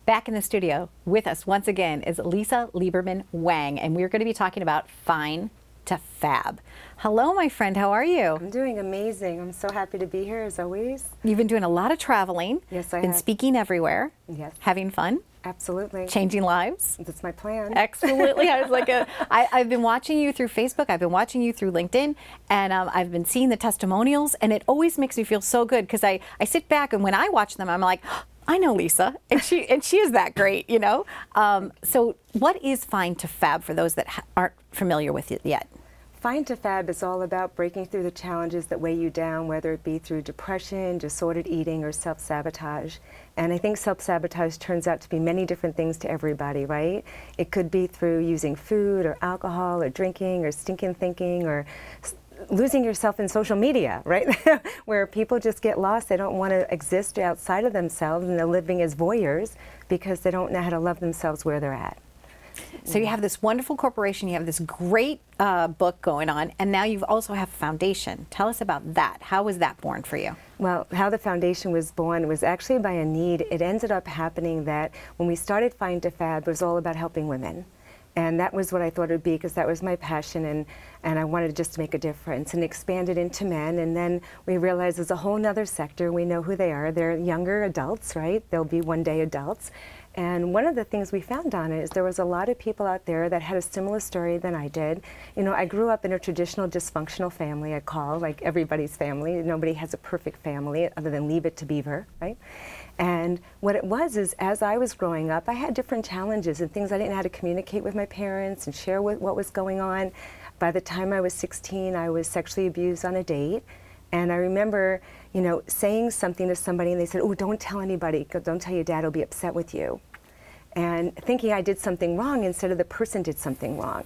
Back in the studio with us once again is Lisa Lieberman-Wang, and we're going to be talking about F.I.N.E to Fab. Hello, my friend. How are you? I'm doing amazing. I'm so happy to be here, as always. You've been doing a lot of traveling. Yes, I have. Been speaking everywhere. Yes. Having fun. Absolutely. Changing lives. That's my plan. Absolutely. I was like, I've been watching you through Facebook. I've been watching you through LinkedIn, and I've been seeing the testimonials, and it always makes me feel so good because I sit back, and when I watch them, I'm like, oh, I know Lisa, and she is that great, you know. So, what is F.I.N.E to Fab for those that aren't familiar with it yet? F.I.N.E to Fab is all about breaking through the challenges that weigh you down, whether it be through depression, disordered eating, or self-sabotage. And I think self-sabotage turns out to be many different things to everybody, right? It could be through using food or alcohol or drinking or stinking thinking or losing yourself in social media, right? Where people just get lost. They don't want to exist outside of themselves, and they're living as voyeurs because they don't know how to love themselves where they're at. So you have this wonderful corporation, you have this great book going on, and now you also have a foundation. Tell us about that. How was that born for you? Well, how the foundation was born was actually by a need. It ended up happening that when we started F.I.N.E to Fab, it was all about helping women. And that was what I thought it would be, because that was my passion, and I wanted just to make a difference, and expanded into men. And then we realized there's a whole nother sector. We know who they are. They're younger adults, right? They'll be one day adults. And one of the things we found, Donna, is there was a lot of people out there that had a similar story than I did. You know, I grew up in a traditional dysfunctional family, I call, like everybody's family. Nobody has a perfect family other than Leave It to Beaver, right? And what it was is, as I was growing up, I had different challenges and things I didn't know how to communicate with my parents and share what was going on. By the time I was 16, I was sexually abused on a date. And I remember, you know, saying something to somebody, and they said, "Oh, don't tell anybody. Don't tell your dad, he'll be upset with you." And thinking I did something wrong instead of the person did something wrong.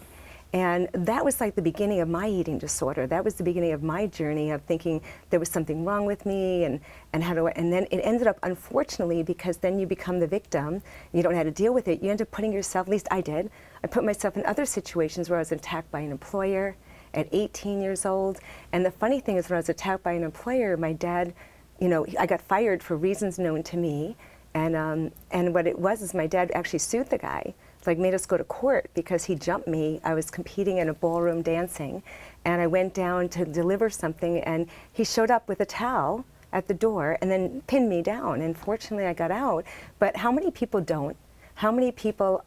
And that was like the beginning of my eating disorder. That was the beginning of my journey of thinking there was something wrong with me, and then it ended up, unfortunately, because then you become the victim, you don't know how to deal with it, you end up putting yourself, at least I did, I put myself in other situations where I was attacked by an employer at 18 years old. And the funny thing is, when I was attacked by an employer, my dad, you know, I got fired for reasons known to me. And what it was is my dad actually sued the guy. Like, made us go to court because he jumped me. I was competing in a ballroom dancing, and I went down to deliver something, and he showed up with a towel at the door and then pinned me down. And fortunately, I got out. But how many people don't? How many people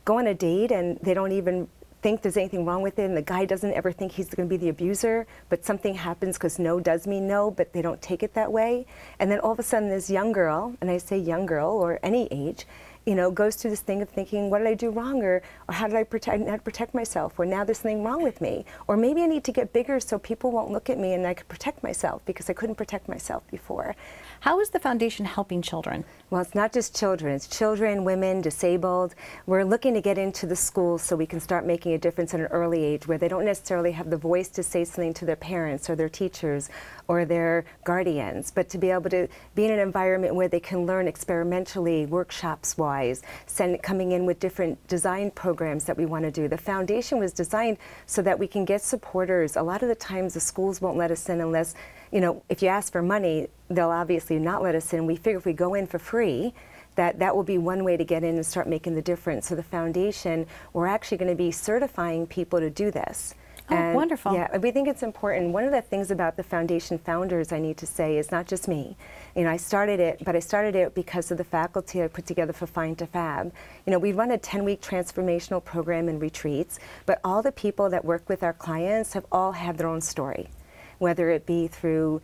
go on a date and they don't even think there's anything wrong with it, and the guy doesn't ever think he's going to be the abuser, but something happens because no does mean no, but they don't take it that way. And then all of a sudden, this young girl, and I say young girl or any age, you know, goes through this thing of thinking, what did I do wrong, or how did I protect myself, or now there's something wrong with me, or maybe I need to get bigger so people won't look at me and I can protect myself because I couldn't protect myself before. How is the foundation helping children? Well, it's not just children. It's children, women, disabled. We're looking to get into the schools so we can start making a difference at an early age, where they don't necessarily have the voice to say something to their parents or their teachers or their guardians, but to be able to be in an environment where they can learn experimentally, workshops-wise, coming in with different design programs that we want to do. The foundation was designed so that we can get supporters. A lot of the times the schools won't let us in unless, you know, if you ask for money, they'll obviously not let us in. We figure if we go in for free, that will be one way to get in and start making the difference. So the foundation, we're actually going to be certifying people to do this. Oh, and wonderful. Yeah, we think it's important. One of the things about the foundation founders, I need to say, is not just me. You know, I started it, but I started it because of the faculty I put together for F.I.N.E to Fab. You know, we run a 10-week transformational program and retreats, but all the people that work with our clients have all had their own story, whether it be through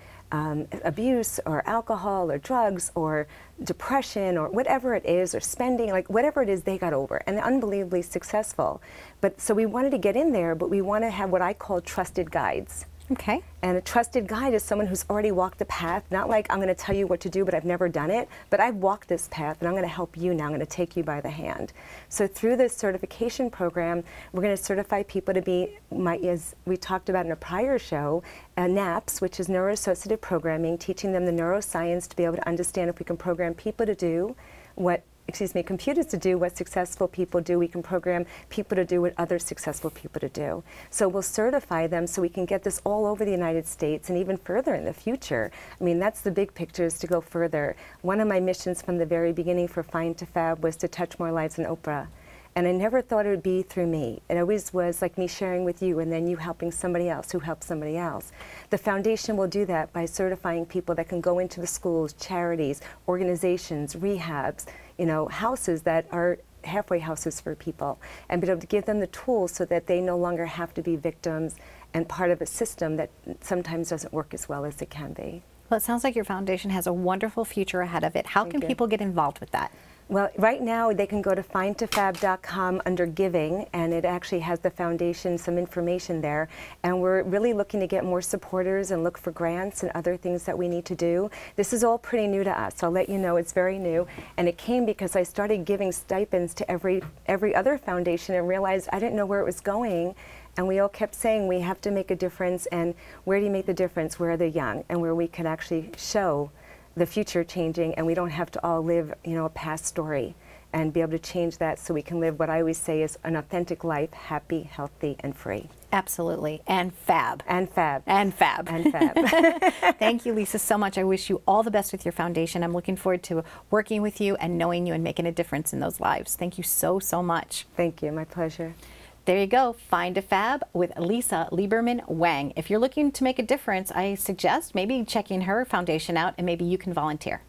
abuse or alcohol or drugs or depression or whatever it is, or spending, like whatever it is, they got over, and they're unbelievably successful. But so we wanted to get in there, but we want to have what I call trusted guides. Okay. And a trusted guide is someone who's already walked the path, not like I'm going to tell you what to do, but I've never done it, but I've walked this path and I'm going to help you now. I'm going to take you by the hand. So through this certification program, we're going to certify people to be, as we talked about in a prior show, NAPS, which is Neuro-Associative Programming, teaching them the neuroscience to be able to understand if we can program people to do what computers to do what successful people do. We can program people to do what other successful people to do. So we'll certify them so we can get this all over the United States and even further in the future. I mean, that's the big picture, is to go further. One of my missions from the very beginning for F.I.N.E to Fab was to touch more lives than Oprah. And I never thought it would be through me. It always was like me sharing with you and then you helping somebody else who helps somebody else. The foundation will do that by certifying people that can go into the schools, charities, organizations, rehabs, you know, houses that are halfway houses for people, and be able to give them the tools so that they no longer have to be victims and part of a system that sometimes doesn't work as well as it can be. Well, it sounds like your foundation has a wonderful future ahead of it. How can people get involved with that? Well, right now they can go to F.I.N.E tofab.com under giving, and it actually has the foundation, some information there. And we're really looking to get more supporters and look for grants and other things that we need to do. This is all pretty new to us. I'll let you know it's very new. And it came because I started giving stipends to every other foundation and realized I didn't know where it was going. And we all kept saying we have to make a difference. And where do you make the difference? Where are the young? And where we can actually show the future changing, and we don't have to all live, you know, a past story, and be able to change that so we can live what I always say is an authentic life, happy, healthy, and free. Absolutely. And fab. And fab. And fab. And fab. Thank you, Lisa, so much. I wish you all the best with your foundation. I'm looking forward to working with you and knowing you and making a difference in those lives. Thank you so, so much. Thank you. My pleasure. There you go, Find a Fab with Lisa Lieberman-Wang. If you're looking to make a difference, I suggest maybe checking her foundation out and maybe you can volunteer.